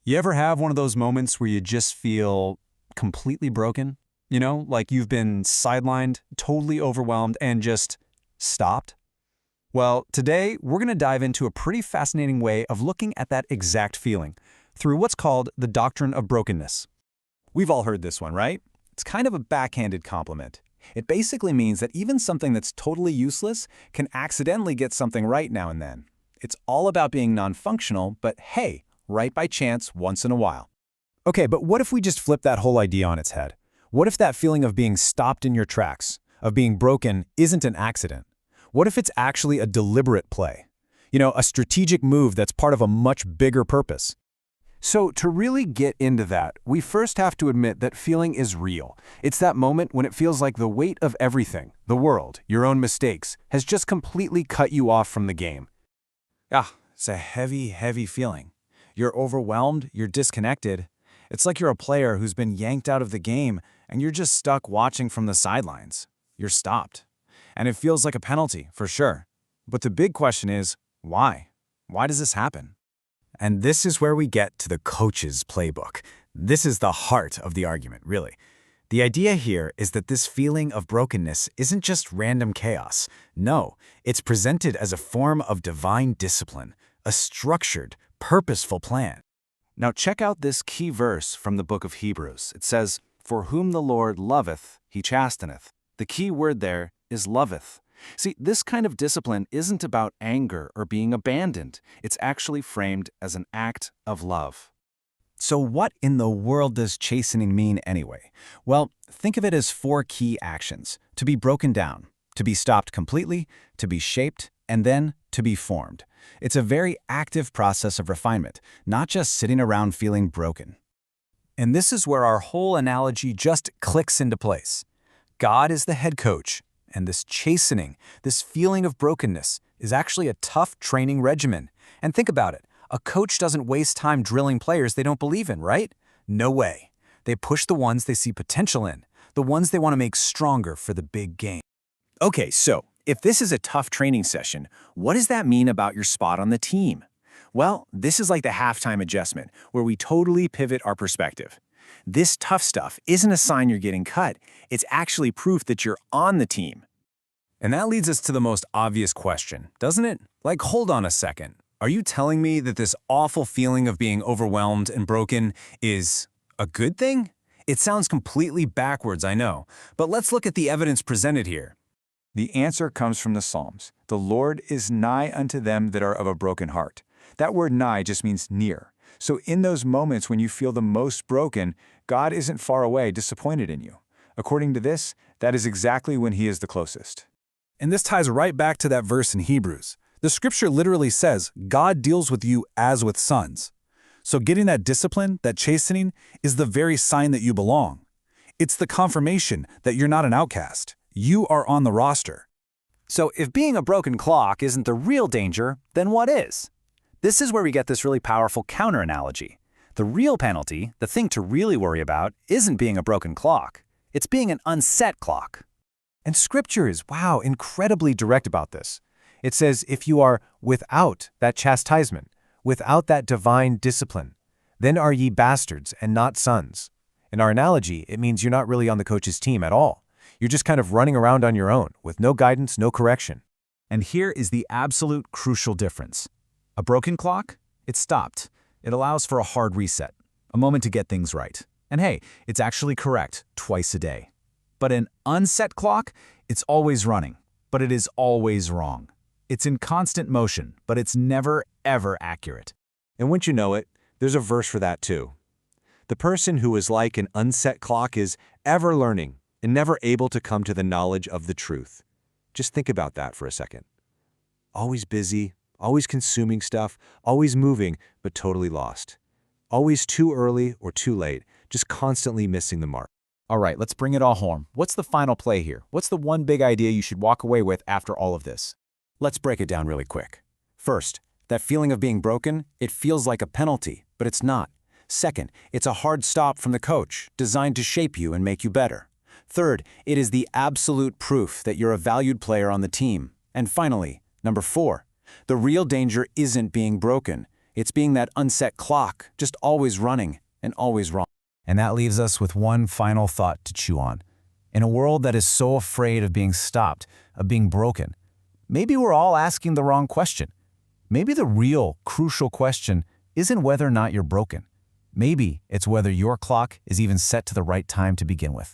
You ever have one of those moments where you just feel completely broken? You know, like you've been sidelined, totally overwhelmed, and just stopped? Well, today we're going to dive into a pretty fascinating way of looking at that exact feeling through what's called the Doctrine of Brokenness. We've all heard this one, right? It's kind of a backhanded compliment. It basically means that even something that's totally useless can accidentally get something right now and then. It's all about being non-functional, but hey, right by chance once in a while. Okay, but what if we just flip that whole idea on its head? What if that feeling of being stopped in your tracks, of being broken, isn't an accident? What if it's actually a deliberate play? You know, a strategic move that's part of a much bigger purpose. So to really get into that, we first have to admit that feeling is real. It's that moment when it feels like the weight of everything, the world, your own mistakes, has just completely cut you off from the game. It's a heavy, heavy feeling. You're overwhelmed, you're disconnected. It's like you're a player who's been yanked out of the game and you're just stuck watching from the sidelines. You're stopped. And it feels like a penalty, for sure. But the big question is, why? Why does this happen? And this is where we get to the coach's playbook. This is the heart of the argument, really. The idea here is that this feeling of brokenness isn't just random chaos. No, it's presented as a form of divine discipline, a structured, purposeful plan. Now check out this key verse from the book of Hebrews. It says, "For whom the Lord loveth, he chasteneth." The key word there is loveth. See, this kind of discipline isn't about anger or being abandoned. It's actually framed as an act of love. So what in the world does chastening mean anyway? Well, think of it as 4 key actions: to be broken down, to be stopped completely, to be shaped, and then to be formed. It's a very active process of refinement, not just sitting around feeling broken. And this is where our whole analogy just clicks into place. God is the head coach, and this chastening, this feeling of brokenness, is actually a tough training regimen. And think about it. A coach doesn't waste time drilling players they don't believe in, right? No way. They push the ones they see potential in, the ones they want to make stronger for the big game. Okay, so if this is a tough training session, what does that mean about your spot on the team? Well, this is like the halftime adjustment, where we totally pivot our perspective. This tough stuff isn't a sign you're getting cut. It's actually proof that you're on the team. And that leads us to the most obvious question, doesn't it? Like, hold on a second. Are you telling me that this awful feeling of being overwhelmed and broken is a good thing? It sounds completely backwards, I know, but let's look at the evidence presented here. The answer comes from the Psalms. The Lord is nigh unto them that are of a broken heart. That word nigh just means near. So in those moments when you feel the most broken, God isn't far away, disappointed in you. According to this, that is exactly when He is the closest. And this ties right back to that verse in Hebrews. The scripture literally says, God deals with you as with sons. So getting that discipline, that chastening, is the very sign that you belong. It's the confirmation that you're not an outcast. You are on the roster. So if being a broken clock isn't the real danger, then what is? This is where we get this really powerful counter-analogy. The real penalty, the thing to really worry about, isn't being a broken clock. It's being an unset clock. And Scripture is, incredibly direct about this. It says, if you are without that chastisement, without that divine discipline, then are ye bastards and not sons. In our analogy, it means you're not really on the coach's team at all. You're just kind of running around on your own, with no guidance, no correction. And here is the absolute crucial difference. A broken clock? It's stopped. It allows for a hard reset, a moment to get things right. And hey, it's actually correct twice a day. But an unset clock, it's always running, but it is always wrong. It's in constant motion, but it's never, ever accurate. And wouldn't you know it, there's a verse for that too. The person who is like an unset clock is ever learning and never able to come to the knowledge of the truth. Just think about that for a second. Always busy, always consuming stuff, always moving, but totally lost. Always too early or too late, just constantly missing the mark. All right, let's bring it all home. What's the final play here? What's the one big idea you should walk away with after all of this? Let's break it down really quick. First, that feeling of being broken, it feels like a penalty, but it's not. Second, it's a hard stop from the coach, designed to shape you and make you better. Third, it is the absolute proof that you're a valued player on the team. And finally, number 4, the real danger isn't being broken. It's being that unset clock, just always running and always wrong. And that leaves us with one final thought to chew on. In a world that is so afraid of being stopped, of being broken, maybe we're all asking the wrong question. Maybe the real, crucial question isn't whether or not you're broken. Maybe it's whether your clock is even set to the right time to begin with.